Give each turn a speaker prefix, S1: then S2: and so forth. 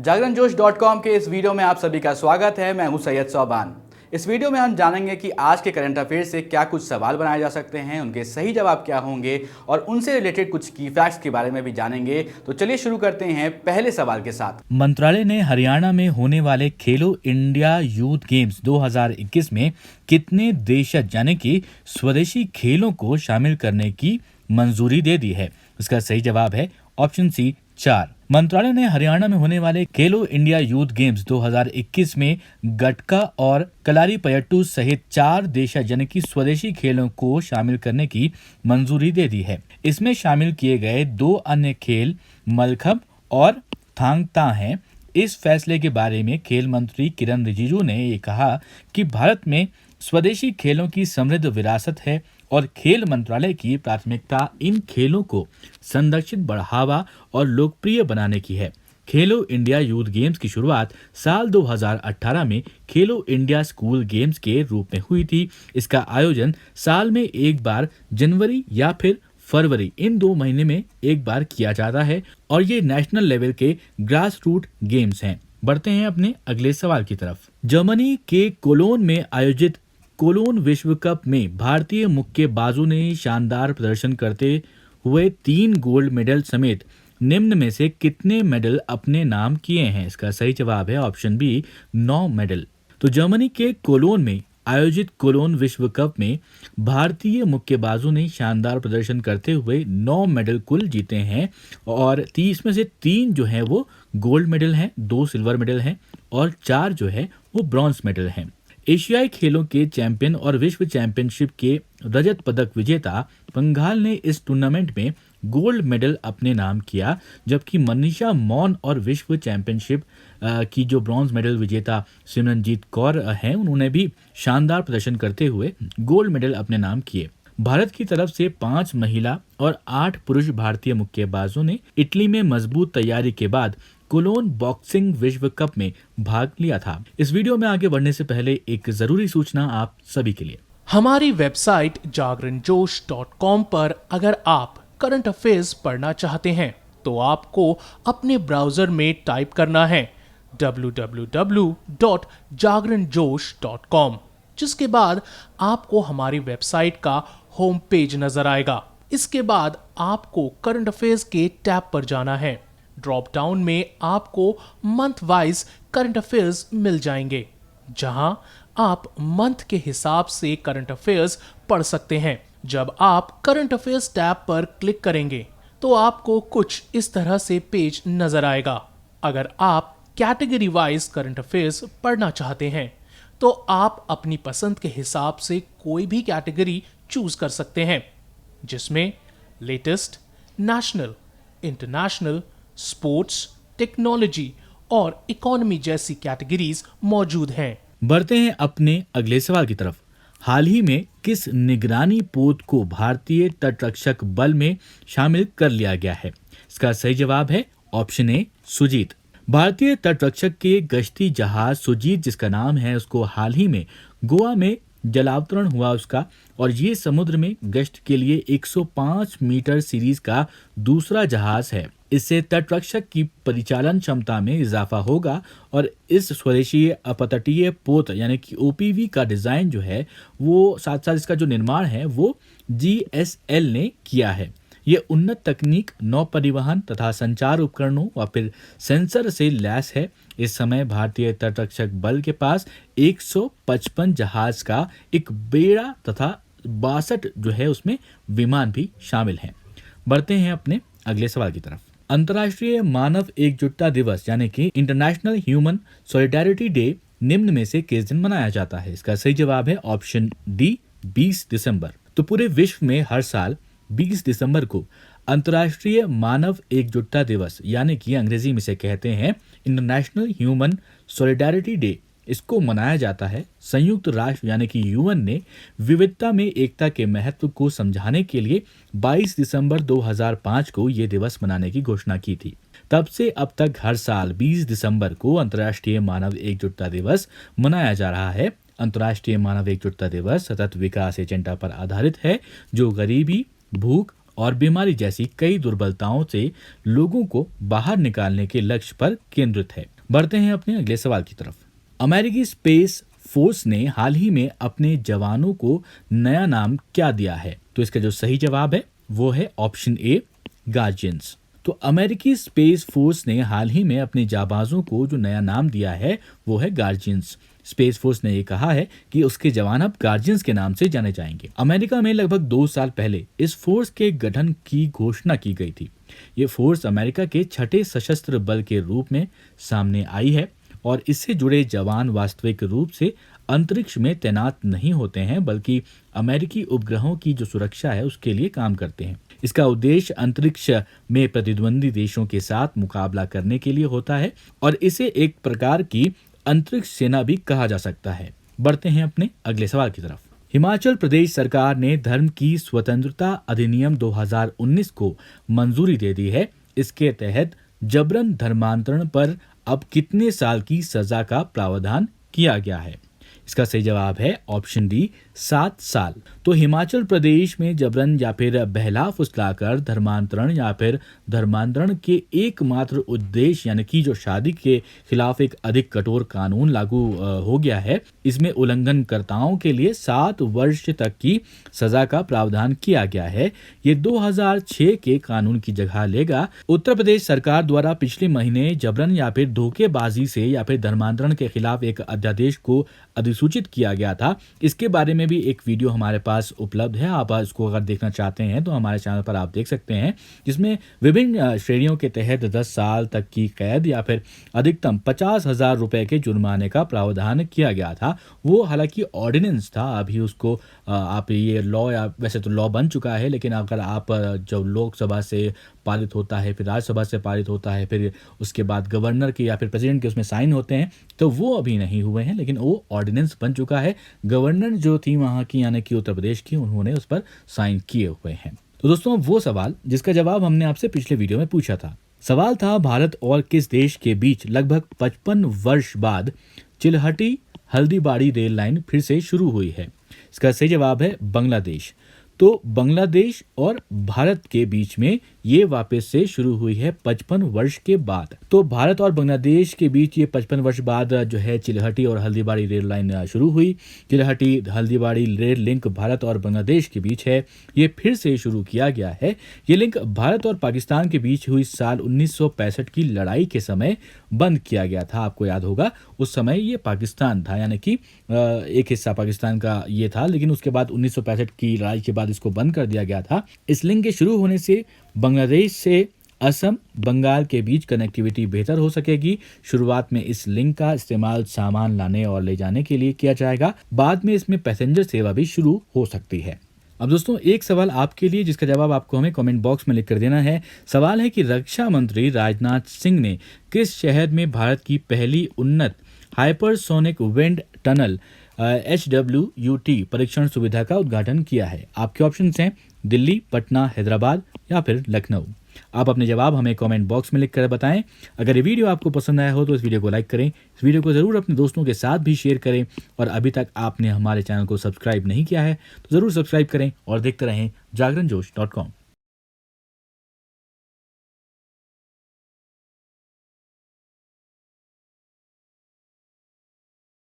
S1: जागरणजोश.com के इस वीडियो में आप सभी का स्वागत है। मैं हूं सैयद सोबान। इस वीडियो में हम जानेंगे कि आज के करंट अफेयर से क्या कुछ सवाल बनाए जा सकते हैं, उनके सही जवाब क्या होंगे और उनसे रिलेटेड कुछ की फैक्ट्स के बारे में भी जानेंगे। तो चलिए शुरू करते हैं पहले सवाल के साथ।
S2: मंत्रालय ने हरियाणा में होने वाले खेलो इंडिया यूथ गेम्स 2021 में कितने देशज यानी कि स्वदेशी खेलों को शामिल करने की मंजूरी दे दी है? इसका सही जवाब है ऑप्शन सी 4। मंत्रालय ने हरियाणा में होने वाले खेलो इंडिया यूथ गेम्स 2021 में गटका और कलारीपयट्टू सहित 4 देशज यानी कि स्वदेशी खेलों को शामिल करने की मंजूरी दे दी है। इसमें शामिल किए गए 2 अन्य खेल मलखंब और थांग ता हैं। इस फैसले के बारे में खेल मंत्री किरण रिजिजू ने ये कहा कि भारत में स्वदेशी खेलों की समृद्ध विरासत है और खेल मंत्रालय की प्राथमिकता इन खेलों को संरक्षित, बढ़ावा और लोकप्रिय बनाने की है। खेलो इंडिया यूथ गेम्स की शुरुआत साल 2018 में खेलो इंडिया स्कूल गेम्स के रूप में हुई थी। इसका आयोजन साल में एक बार जनवरी या फिर फरवरी, इन 2 महीने में एक बार किया जाता है और ये नेशनल लेवल के ग्रास रूट गेम्स हैं। बढ़ते हैं अपने अगले सवाल की तरफ। जर्मनी के कोलोन में आयोजित कोलोन विश्व कप में भारतीय मुक्केबाजों ने शानदार प्रदर्शन करते हुए 3 गोल्ड मेडल समेत निम्न में से कितने मेडल अपने नाम किए हैं? इसका सही जवाब है ऑप्शन बी 9 मेडल। तो जर्मनी के कोलोन में आयोजित कोलोन विश्व कप में भारतीय मुक्केबाजों ने शानदार प्रदर्शन करते हुए 9 मेडल कुल जीते हैं और 30 में से 3 जो हैं वो गोल्ड मेडल हैं, 2 सिल्वर मेडल हैं और 4 जो है वो ब्रॉन्ज मेडल हैं। एशियाई खेलों के चैंपियन और विश्व चैंपियनशिप के रजत पदक विजेता पंघाल ने इस टूर्नामेंट में गोल्ड मेडल अपने नाम किया, जबकि मनीषा मौन और विश्व चैंपियनशिप की जो ब्रॉन्ज मेडल विजेता सिमरनजीत कौर हैं, उन्होंने भी शानदार प्रदर्शन करते हुए गोल्ड मेडल अपने नाम किए। भारत की तरफ से 5 महिला और 8 पुरुष भारतीय मुक्केबाजों ने इटली में मजबूत तैयारी के बाद कोलोन बॉक्सिंग विश्व कप में भाग लिया था। इस वीडियो में आगे बढ़ने से पहले एक जरूरी सूचना आप सभी के लिए।
S3: हमारी वेबसाइट जागरणजोश.com पर अगर आप करंट अफेयर्स पढ़ना चाहते हैं तो आपको अपने ब्राउजर में टाइप करना है www.jagranjosh.com, जिसके बाद आपको हमारी वेबसाइट का होम पेज नजर आएगा। इसके बाद आपको करंट अफेयर्स के टैब पर जाना है। ड्रॉप डाउन में आपको मंथ वाइज करंट अफेयर्स मिल जाएंगे, जहां आप मंथ के हिसाब से करंट अफेयर्स पढ़ सकते हैं। जब आप करंट अफेयर्स टैब पर क्लिक करेंगे तो आपको कुछ इस तरह से पेज नजर आएगा। अगर आप कैटेगरी वाइज करंट अफेयर्स पढ़ना चाहते हैं तो आप अपनी पसंद के हिसाब से कोई भी कैटेगरी चूज कर सकते हैं, जिसमें latest, national, international, sports, technology और इकोनॉमी जैसी कैटेगरीज मौजूद हैं।
S2: बढ़ते हैं अपने अगले सवाल की तरफ। हाल ही में किस निगरानी पोत को भारतीय तटरक्षक बल में शामिल कर लिया गया है? इसका सही जवाब है ऑप्शन ए सुजीत। भारतीय तटरक्षक के गश्ती जहाज सुजीत, जिसका नाम है, उसको हाल ही में गोवा में जलावतरण हुआ उसका, और ये समुद्र में गश्त के लिए 105 मीटर सीरीज का दूसरा जहाज है। इससे तटरक्षक की परिचालन क्षमता में इजाफा होगा और इस स्वदेशी अपतटीय पोत यानी कि ओपीवी का डिजाइन जो है वो साथ साथ इसका जो निर्माण है वो जीएसएल ने किया है। ये उन्नत तकनीक, नौ परिवहन तथा संचार उपकरणों व फिर सेंसर से लैस है। इस समय भारतीय तटरक्षक बल के पास 155 जहाज का एक बेड़ा तथा 62 जो है उसमें विमान भी शामिल हैं। बढ़ते हैं अपने अगले सवाल की तरफ। अंतर्राष्ट्रीय मानव एकजुटता दिवस यानी कि इंटरनेशनल ह्यूमन सॉलिडेरिटी डे निम्न में से किस दिन मनाया जाता है? इसका सही जवाब है ऑप्शन डी 20 दिसंबर। तो पूरे विश्व में हर साल 20 दिसंबर को अंतर्राष्ट्रीय मानव एकजुटता दिवस यानी कि अंग्रेजी में से कहते हैं इंटरनेशनल ह्यूमन सॉलिडेरिटी डे, इसको मनाया जाता है। संयुक्त राष्ट्र यानी कि यूएन ने विविधता में एकता के महत्व को समझाने के लिए 22 दिसंबर 2005 को ये दिवस मनाने की घोषणा की थी। तब से अब तक हर साल 20 दिसंबर को अंतर्राष्ट्रीय मानव एकजुटता दिवस मनाया जा रहा है। अंतर्राष्ट्रीय मानव एकजुटता दिवस सतत विकास एजेंडा पर आधारित है, जो गरीबी, भूख और बीमारी जैसी कई दुर्बलताओं से लोगों को बाहर निकालने के लक्ष्य पर केंद्रित है। बढ़ते हैं अपने अगले सवाल की तरफ। अमेरिकी स्पेस फोर्स ने हाल ही में अपने जवानों को नया नाम क्या दिया है? तो इसका जो सही जवाब है वो है ऑप्शन ए, गार्जियंस। तो अमेरिकी स्पेस फोर्स ने हाल ही में अपने जाबाजों को जो नया नाम दिया है वो है गार्जियंस। स्पेस फोर्स ने ये कहा है कि उसके जवान अब गार्जियंस के नाम से जाने जाएंगे। अमेरिका में लगभग 2 साल पहले इस फोर्स के गठन की घोषणा की गई थी। ये फोर्स अमेरिका के 6ठे सशस्त्र बल के रूप में सामने आई है और इससे जुड़े जवान वास्तविक रूप से अंतरिक्ष में तैनात नहीं होते हैं, बल्कि अमेरिकी उपग्रहों की जो सुरक्षा है उसके लिए काम करते हैं। इसका उद्देश्य अंतरिक्ष में प्रतिद्वंदी देशों के साथ मुकाबला करने के लिए होता है और इसे एक प्रकार की अंतरिक्ष सेना भी कहा जा सकता है। बढ़ते हैं अपने अगले सवाल की तरफ। हिमाचल प्रदेश सरकार ने धर्म की स्वतंत्रता अधिनियम 2019 को मंजूरी दे दी है। इसके तहत जबरन धर्मांतरण पर अब कितने साल की सजा का प्रावधान किया गया है? इसका सही जवाब है ऑप्शन डी, 7 साल। तो हिमाचल प्रदेश में जबरन या फिर बहला फुसलाकर धर्मांतरण या फिर धर्मांतरण के एकमात्र उद्देश्य यानी कि जो शादी के खिलाफ एक अधिक कठोर कानून लागू हो गया है, इसमें उल्लंघनकर्ताओं के लिए 7 वर्ष तक की सजा का प्रावधान किया गया है। ये 2006 के कानून की जगह लेगा। उत्तर प्रदेश सरकार द्वारा पिछले महीने जबरन या फिर धोखेबाजी से या फिर धर्मांतरण के खिलाफ एक अध्यादेश को अधिसूचित किया गया था। इसके बारे में भी एक वीडियो हमारे पास उपलब्ध है। आप इसको अगर देखना चाहते हैं तो हमारे चैनल पर आप देख सकते हैं, जिसमें विभिन्न श्रेणियों के तहत 10 साल तक की कैद या फिर अधिकतम 50,000 रुपए के जुर्माने का प्रावधान किया गया था। वो हालांकि ऑर्डिनेंस था, अभी उसको आप ये लॉ या वैसे तो लॉ बन चुका है, लेकिन अगर आप जब लोकसभा से पारित होता है, फिर राज्यसभा से पारित होता है, फिर उसके बाद गवर्नर के या फिर प्रेसिडेंट के उसमें साइन होते हैं, तो वो अभी नहीं हुए हैं, लेकिन वो ऑर्डिनेंस बन चुका है। गवर्नर जो थी वहाँ की यानी कि उत्तर प्रदेश की, उन्होंने उस पर साइन किए हुए हैं। तो दोस्तों वो सवाल जिसका जवाब हमने आपसे पिछले वीडियो में पूछा था, सवाल था भारत और किस देश के बीच लगभग 55 वर्ष बाद चिल्हटी हल्दीबाड़ी रेल लाइन फिर से शुरू हुई है? इसका सही जवाब है बांग्लादेश। तो बांग्लादेश और भारत के बीच में ये वापस से शुरू हुई है 55 वर्ष के बाद। तो भारत और बांग्लादेश के बीच ये 55 वर्ष बाद जो है चिल्हटी और हल्दीबाड़ी रेल लाइन शुरू हुई। चिल्हटी हल्दीबाड़ी रेल लिंक भारत और बांग्लादेश के बीच है, ये फिर से शुरू किया गया है। ये लिंक भारत और पाकिस्तान के बीच हुई साल 1965 की लड़ाई के समय बंद किया गया था। आपको याद होगा उस समय ये पाकिस्तान था, यानी कि एक हिस्सा पाकिस्तान का ये था, लेकिन उसके बाद 1965 की लड़ाई के बाद इसको बंद कर दिया गया था। इस लिंक के शुरू होने से बांग्लादेश से असम, बंगाल के बीच कनेक्टिविटी बेहतर हो सकेगी। शुरुआत में इस लिंक का इस्तेमाल सामान लाने और ले जाने के लिए किया जाएगा, बाद में इसमें पैसेंजर सेवा भी शुरू हो सकती है। अब दोस्तों एक सवाल आपके लिए जिसका जवाब आपको हमें कमेंट बॉक्स में लिखकर देना है। सवाल है कि रक्षा मंत्री राजनाथ सिंह ने किस शहर में भारत की पहली उन्नत हाइपरसोनिक विंड टनल HWUT परीक्षण सुविधा का उद्घाटन किया है? आपके ऑप्शंस हैं दिल्ली, पटना, हैदराबाद या फिर लखनऊ। आप अपने जवाब हमें कमेंट बॉक्स में लिखकर बताएं। अगर ये वीडियो आपको पसंद आया हो तो इस वीडियो को लाइक करें, इस वीडियो को ज़रूर अपने दोस्तों के साथ भी शेयर करें, और अभी तक आपने हमारे चैनल को सब्सक्राइब नहीं किया है तो ज़रूर सब्सक्राइब करें और देखते रहें जागरणजोश.com।